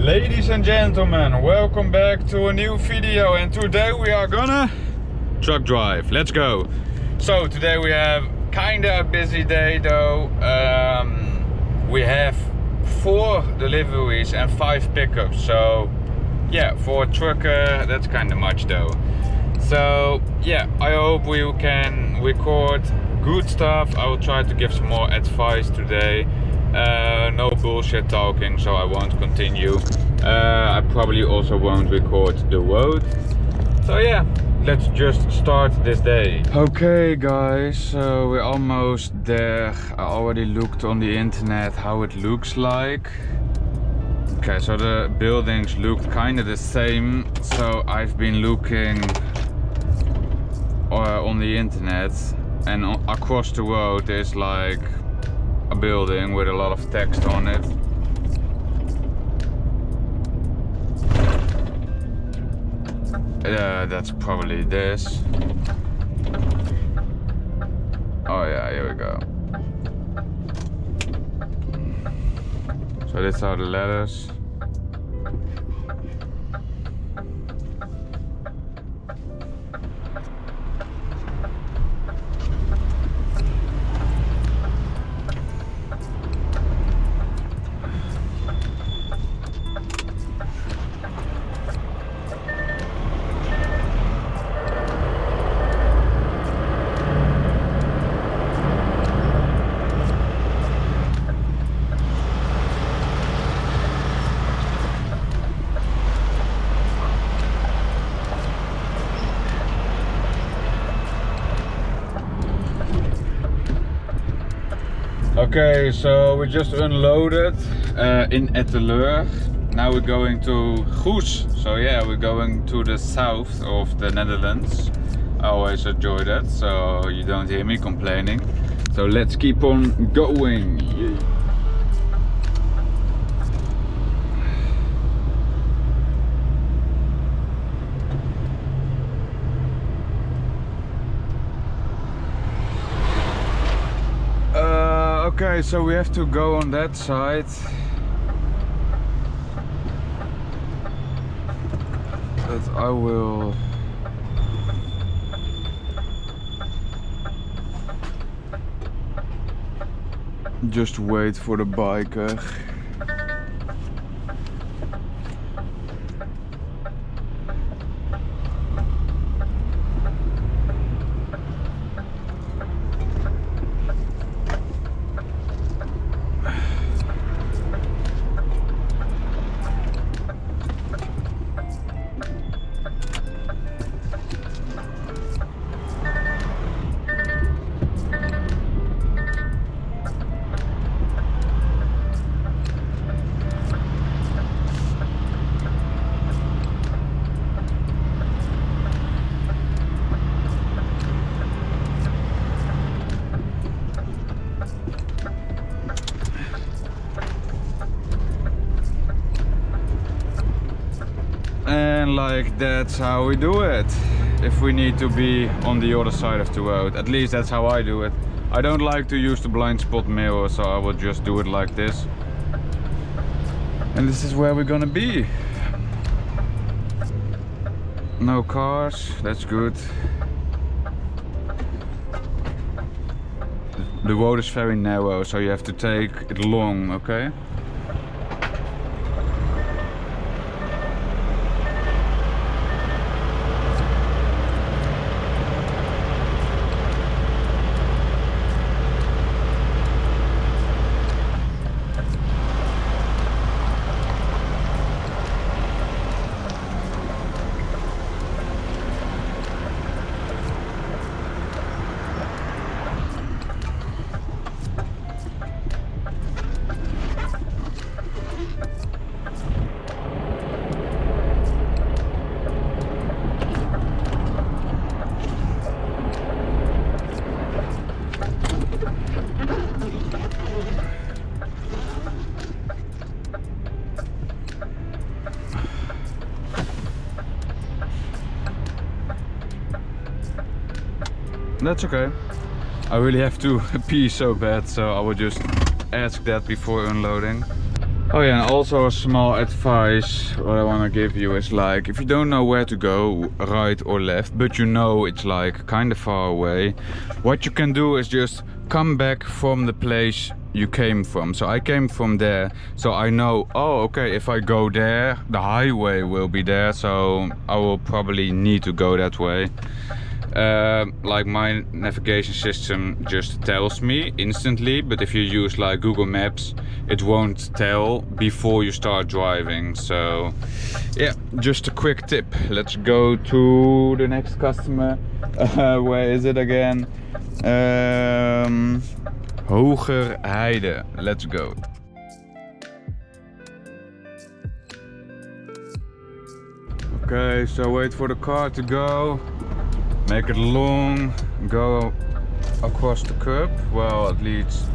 Ladies and gentlemen, welcome back to a new video, and today we are gonna truck drive. Let's go. So today we have kinda a busy day though. We have 4 deliveries and 5 pickups, so yeah, for a trucker that's kinda much though. So yeah, I hope we can record good stuff. I will try to give some more advice today. No bullshit talking, so I won't continue. I probably also won't record the road. So yeah, let's just start this day. Okay guys, so we're almost there. I already looked on the internet how it looks like. Okay, so the buildings look kind of the same. So I've been looking on the internet, and across the road there's like a building with a lot of text on it. That's probably this. Oh yeah, here we go. So these are the letters. Okay, so we just unloaded in Etteleur. Now we're going to Goes. So yeah, we're going to the south of the Netherlands. I always enjoy that, so you don't hear me complaining. So let's keep on going. Yeah. Okay, so we have to go on that side. But I will just wait for the biker. And like that's how we do it. If we need to be on the other side of the road, at least that's how I do it. I don't like to use the blind spot mirror, so I will just do it like this. And this is where we're gonna be. No cars, that's good. The road is very narrow, so you have to take it long, okay? That's okay. I really have to pee so bad, so I will just ask that before unloading. Oh yeah, and also a small advice what I want to give you is like, if you don't know where to go, right or left, but you know it's like kind of far away, what you can do is just come back from the place you came from. So I came from there, so I know, oh okay, if I go there, the highway will be there, so I will probably need to go that way. Like my navigation system just tells me instantly, but if you use like Google Maps, it won't tell before you start driving. So yeah, just a quick tip. Let's go to the next customer. Where is it again? Hogerheide. Let's go. Okay, so wait for the car to go. Make it long, go across the curb, well at least.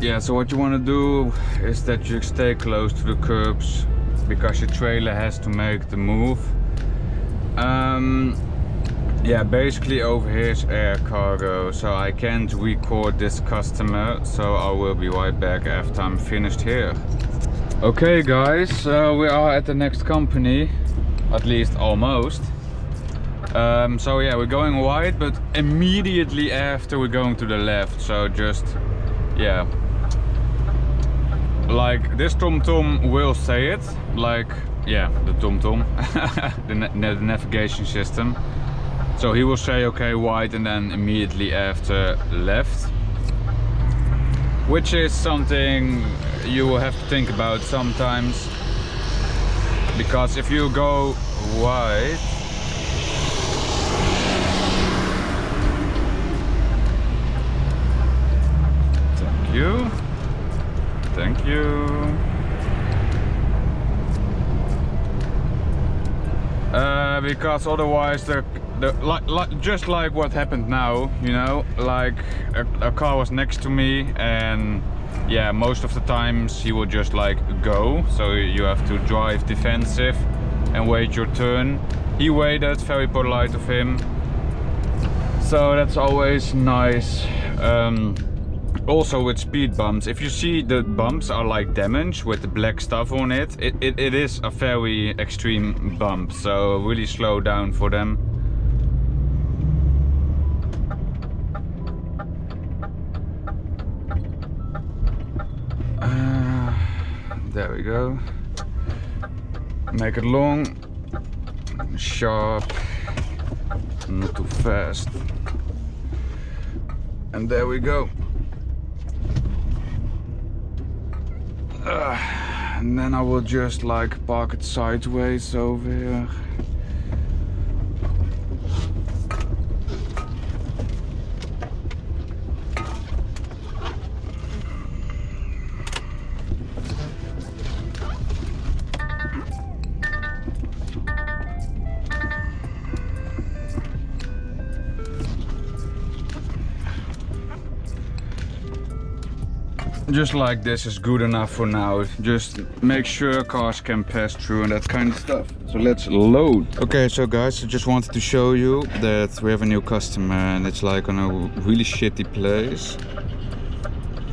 Yeah, so what you want to do is that you stay close to the curbs because your trailer has to make the move. Yeah, basically over here is air cargo, so I can't record this customer, so I will be right back after I'm finished here. Okay guys, we are at the next company, at least almost. So yeah, we're going right, but immediately after we're going to the left, so just, yeah. Like this TomTom will say it, like, yeah, the TomTom, the navigation system. So he will say okay, right, and then immediately after left. Which is something you will have to think about sometimes, because if you go right, thank you, because otherwise just like what happened now, you know, like a car was next to me, and yeah, most of the times he will just like go, so you have to drive defensive and wait your turn. He waited, very polite of him, so that's always nice. Also with speed bumps, if you see the bumps are like damaged with the black stuff on it, it is a very extreme bump, so really slow down for them. There we go. Make it long, sharp, not too fast. And there we go. And then I will just like park it sideways over here. Just like this is good enough for now. Just make sure cars can pass through and that kind of stuff. So let's load. Okay, so guys, I just wanted to show you that we have a new customer and it's like on a really shitty place.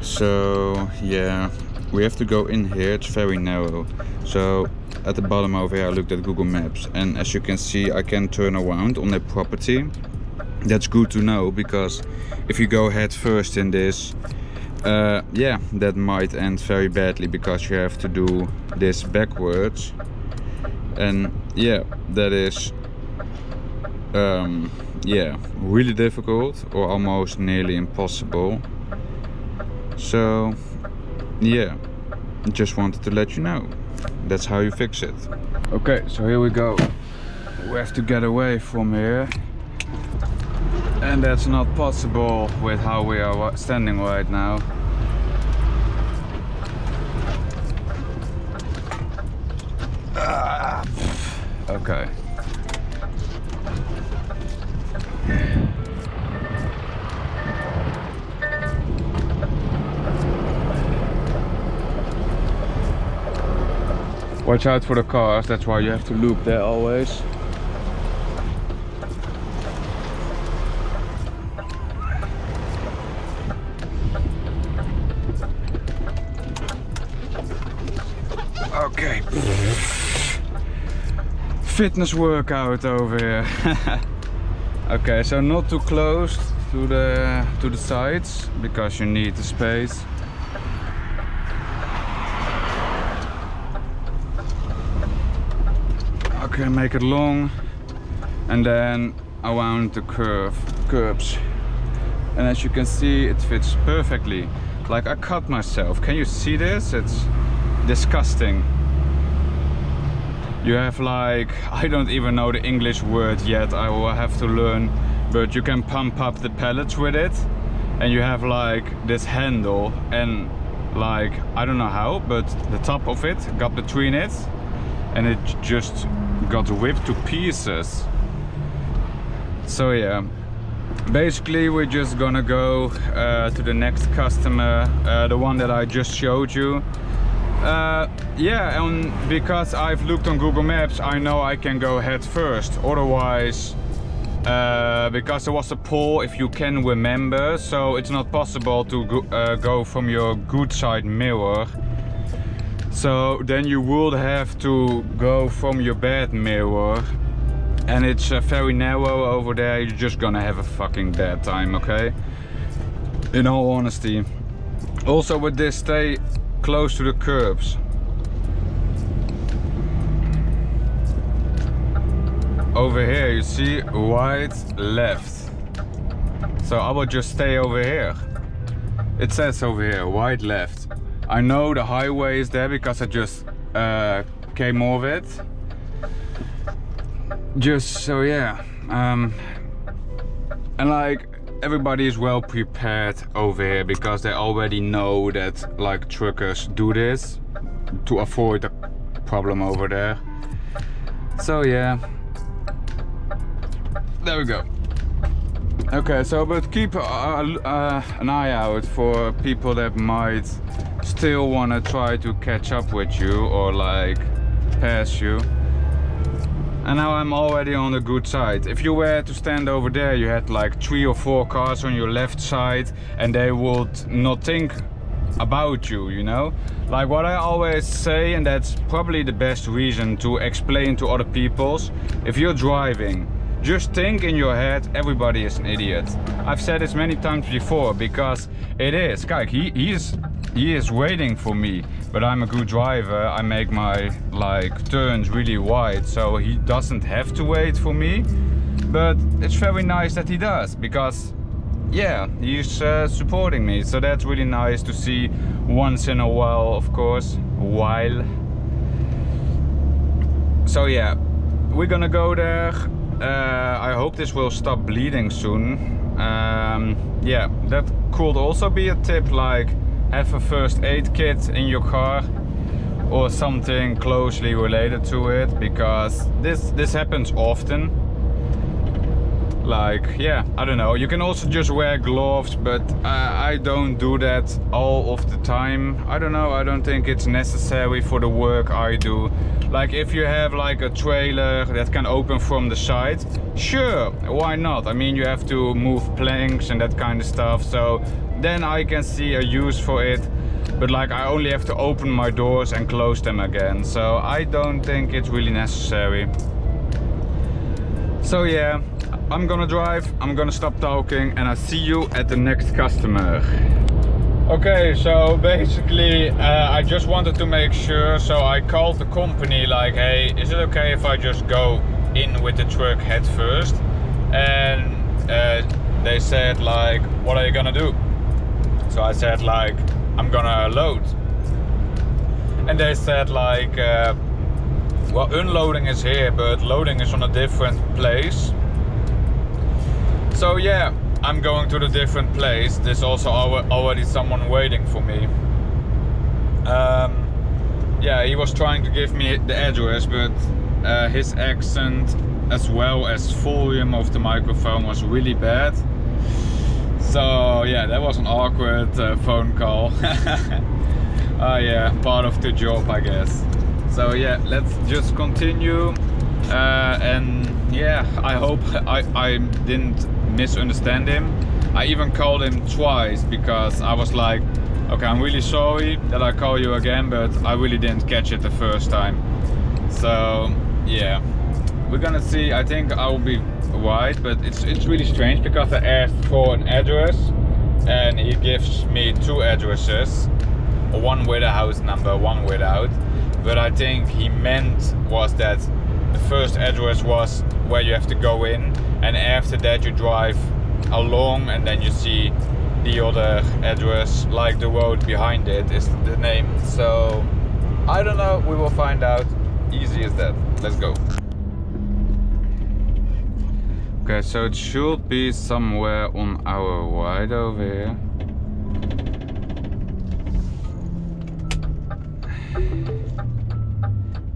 So yeah, we have to go in here. It's very narrow. So at the bottom over here I looked at Google Maps, and as you can see I can turn around on their property. That's good to know, because if you go head first in this, yeah, that might end very badly, because you have to do this backwards, and yeah, that is yeah, really difficult or almost nearly impossible. So yeah, just wanted to let you know that's how you fix it. Okay, so here we go. We have to get away from here, and that's not possible with how we are standing right now. Okay. Watch out for the cars, that's why you have to loop there always. Okay. Fitness workout over here. Okay, so not too close to the sides because you need the space. Okay, make it long, and then around the curbs. And as you can see, it fits perfectly. Like I cut myself. Can you see this? It's disgusting. You have like, I don't even know the English word yet, I will have to learn, but you can pump up the pellets with it, and you have like this handle, and like, I don't know how, but the top of it got between it, and it just got whipped to pieces. So yeah, basically we're just gonna go to the next customer, the one that I just showed you. Yeah, and because I've looked on Google Maps, I know I can go head first. Otherwise, because there was a poll, if you can remember, so it's not possible to go from your good side mirror. So then you would have to go from your bad mirror, and it's very narrow over there. You're just gonna have a fucking bad time, okay? In all honesty. Also with this, stay close to the curbs. Over here you see right, left. So I will just stay over here. It says over here, right, left. I know the highway is there because I just came over it. Just so yeah. And like, everybody is well prepared over here because they already know that like truckers do this to avoid the problem over there. So yeah, there we go. Okay, so but keep an eye out for people that might still want to try to catch up with you or like pass you. And now I'm already on the good side. If you were to stand over there, you had like 3 or 4 cars on your left side, and they would not think about you, you know? Like what I always say, and that's probably the best reason to explain to other peoples, if you're driving, just think in your head, everybody is an idiot. I've said this many times before, because it is. Kijk, he is waiting for me, but I'm a good driver. I make my like turns really wide, so he doesn't have to wait for me. But it's very nice that he does, because yeah, he's supporting me. So that's really nice to see once in a while, of course. So yeah, we're gonna go there. I hope this will stop bleeding soon. Yeah, that could also be a tip, like have a first aid kit in your car or something closely related to it, because this happens often. Like, yeah, I don't know, you can also just wear gloves, but I don't do that all of the time. I don't know, I don't think it's necessary for the work I do. Like if you have like a trailer that can open from the side, sure, why not? I mean, you have to move planks and that kind of stuff, so then I can see a use for it. But like, I only have to open my doors and close them again, so I don't think it's really necessary. So yeah, I'm gonna drive, I'm gonna stop talking, and I'll see you at the next customer. Okay, so basically I just wanted to make sure, so I called the company like, hey, is it okay if I just go in with the truck head first? And they said like, what are you gonna do? So I said like, I'm gonna load. And they said like, well, unloading is here, but loading is on a different place. So yeah, I'm going to the different place. There's also already someone waiting for me. Yeah, he was trying to give me the address, but his accent as well as volume of the microphone was really bad. So yeah, that was an awkward phone call. Oh yeah, part of the job, I guess. So yeah, let's just continue. And yeah, I hope I didn't misunderstand him. I even called him twice because I was like, Okay, I'm really sorry that I call you again, but I really didn't catch it the first time. So yeah, we're gonna see. I think I will be right, but it's really strange because I asked for an address and he gives me 2 addresses, one with a house number, one without. But I think he meant was that the first address was where you have to go in, and after that you drive along and then you see the other address, like the road behind it is the name. So I don't know, we will find out. Easy as that. Let's go. Okay, so it should be somewhere on our right over here.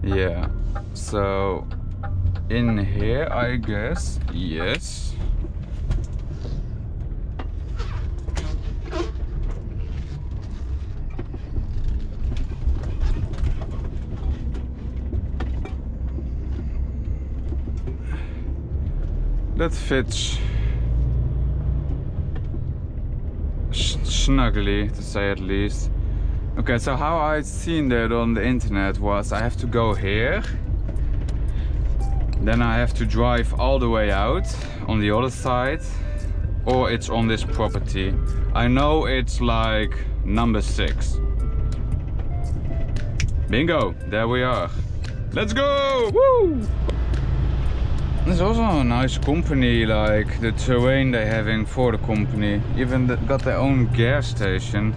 Yeah, so in here I guess, yes. That fits snugly, to say at least. Okay, so how I'd seen that on the internet was I have to go here, then I have to drive all the way out on the other side, or it's on this property. I know it's like number 6. Bingo, there we are. Let's go! Woo! There's also a nice company, like the terrain they're having for the company. Even got their own gas station.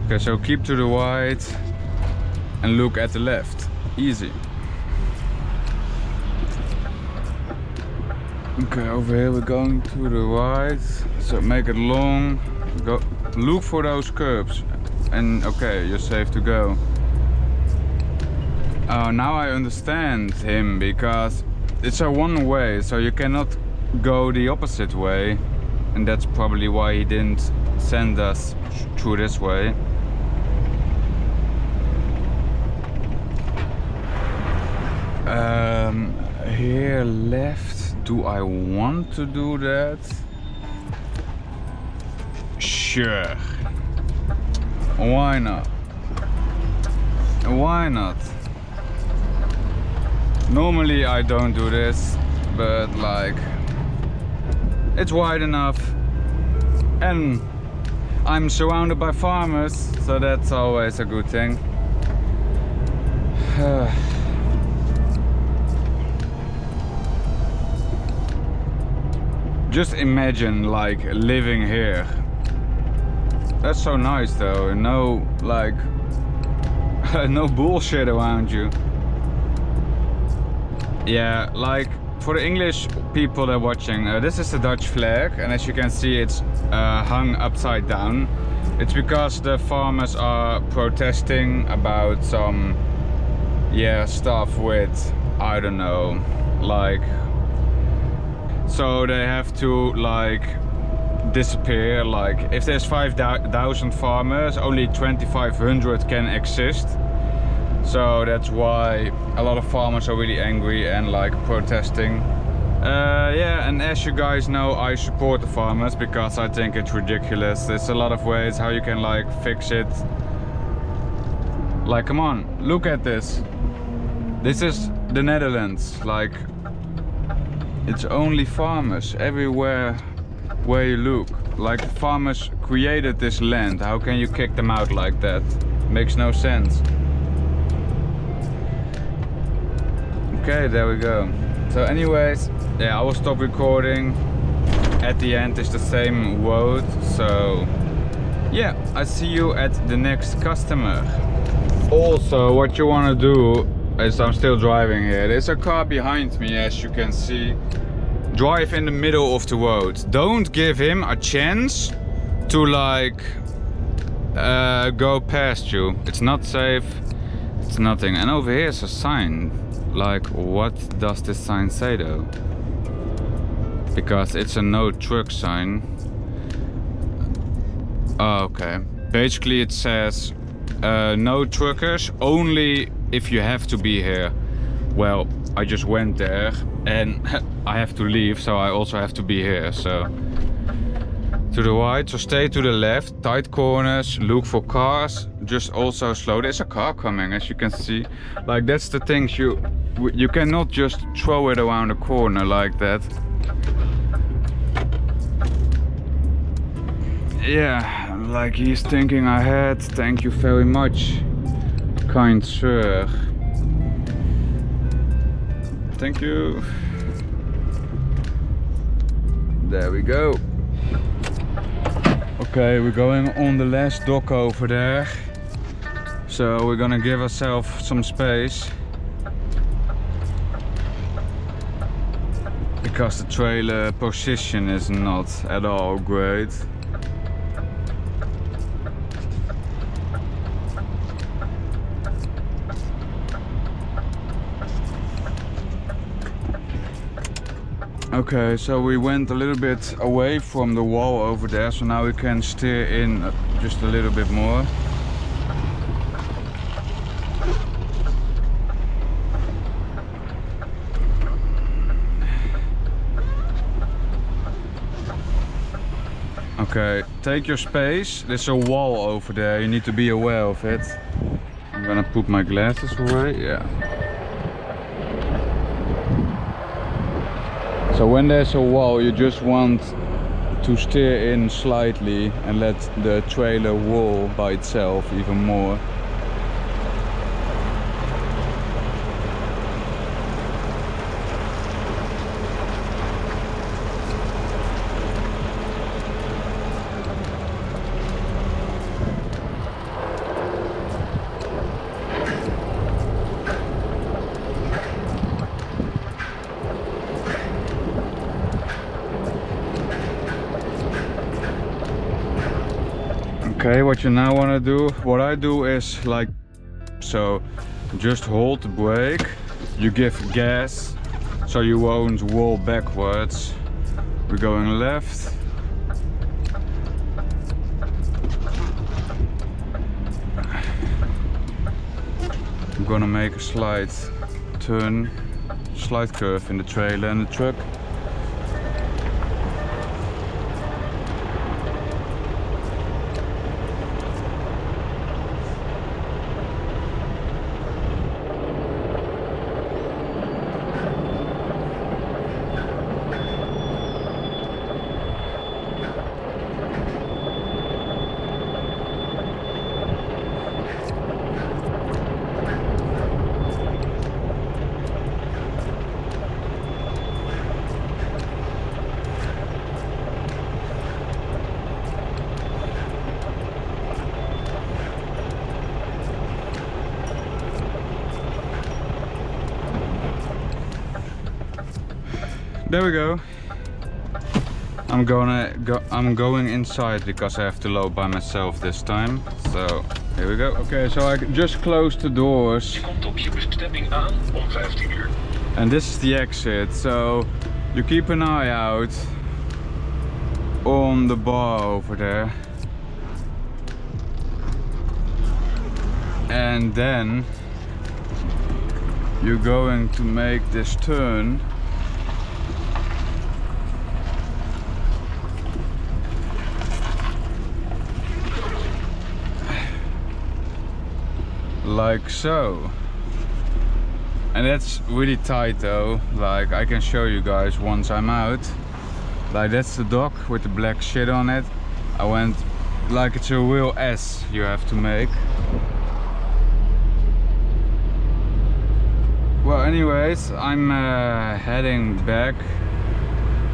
Okay, so keep to the right and look at the left. Easy. Okay, over here we're going to the right. So make it long. Go look for those curbs. And okay, you're safe to go. Oh, now I understand him, because it's a one way, so you cannot go the opposite way, and that's probably why he didn't send us through this way. Here left, do I want to do that? Sure. Why not? Why not? Normally I don't do this, but like, it's wide enough and I'm surrounded by farmers, so that's always a good thing. Just imagine like living here. That's so nice though, no like no bullshit around you. Yeah, like for the English people that are watching, this is the Dutch flag, and as you can see it's hung upside down. It's because the farmers are protesting about some stuff with, I don't know, like, so they have to like disappear. Like if there's 5,000 farmers, only 2,500 can exist. So that's why a lot of farmers are really angry and like protesting. Yeah, and as you guys know, I support the farmers because I think it's ridiculous. There's a lot of ways how you can like fix it. Like, come on, look at this. This is the Netherlands. Like, it's only farmers everywhere where you look. Like, the farmers created this land. How can you kick them out like that? Makes no sense. Okay, there we go. So anyways, yeah, I will stop recording. At the end is the same road, so yeah, I see you at the next customer. Also, what you want to do is, I'm still driving here, there's a car behind me, as you can see. Drive in the middle of the road. Don't give him a chance to like go past you. It's not safe, it's nothing. And over here is a sign. Like, what does this sign say though? Because it's a no truck sign. Oh, okay. Basically it says no truckers, only if you have to be here. Well, I just went there and I have to leave, so I also have to be here. So to the right, so stay to the left, tight corners, look for cars, just also slow. There's a car coming, as you can see. Like, that's the thing, you cannot just throw it around the corner like that. Yeah, like he's thinking ahead. Thank you very much, kind sir. Thank you. There we go. Okay, we're going on the last dock over there. So we're gonna give ourselves some space. Because the trailer position is not at all great. Okay, so we went a little bit away from the wall over there, so now we can steer in just a little bit more. Okay, take your space. There's a wall over there, you need to be aware of it. I'm gonna put my glasses away, yeah. So when there's a wall, you just want to steer in slightly and let the trailer roll by itself even more. Okay, what you now want to do, what I do is like so, just hold the brake, you give gas so you won't roll backwards. We're going left. I'm gonna make a slight turn, slight curve in the trailer and the truck. There we go. I'm going inside because I have to load by myself this time. So here we go. Okay, so I just closed the doors. Je komt op je bestemming aan om 15 uur. And this is the exit. So you keep an eye out on the bar over there. And then you're going to make this turn. Like so. And that's really tight though, like I can show you guys once I'm out. Like that's the dock with the black shit on it. I went like it's a real S you have to make. Well anyways, I'm heading back.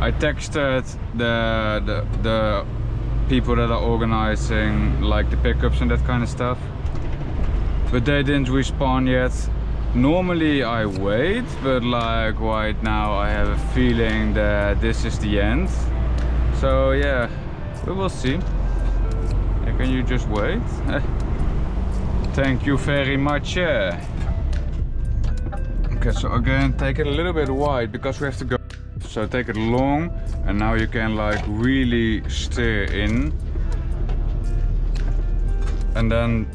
I texted the people that are organizing like the pickups and that kind of stuff. But they didn't respond yet. Normally I wait, but like right now I have a feeling that this is the end. So yeah, we will see. Can you just wait? Thank you very much. Okay, so again, take it a little bit wide because we have to go. So take it long, and now you can like really steer in. And then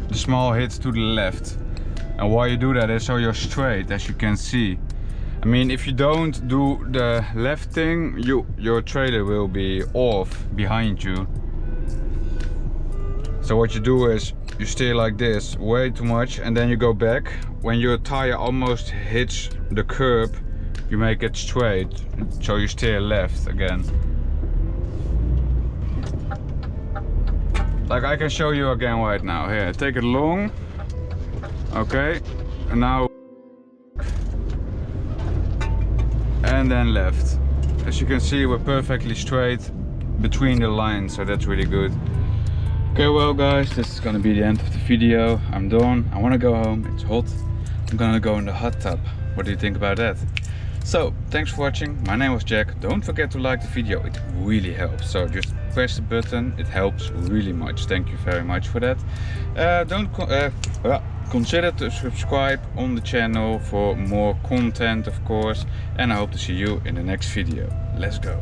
the small hits to the left. And why you do that is so you're straight, as you can see. I mean, if you don't do the left thing, your trailer will be off behind you. So what you do is you steer like this way too much, and then you go back. When your tire almost hits the curb, you make it straight, so you steer left again. Like I can show you again right now. Here, take it long. Okay, and now and then left. As you can see, we're perfectly straight between the lines, so that's really good. Okay, well guys, this is gonna be the end of the video. I'm done. I wanna go home. It's hot. I'm gonna go in the hot tub. What do you think about that? So, thanks for watching. My name was Jack. Don't forget to like the video. It really helps. So just press the button. It helps really much. Thank you very much for that. Consider to subscribe on the channel for more content, of course. And I hope to see you in the next video. Let's go.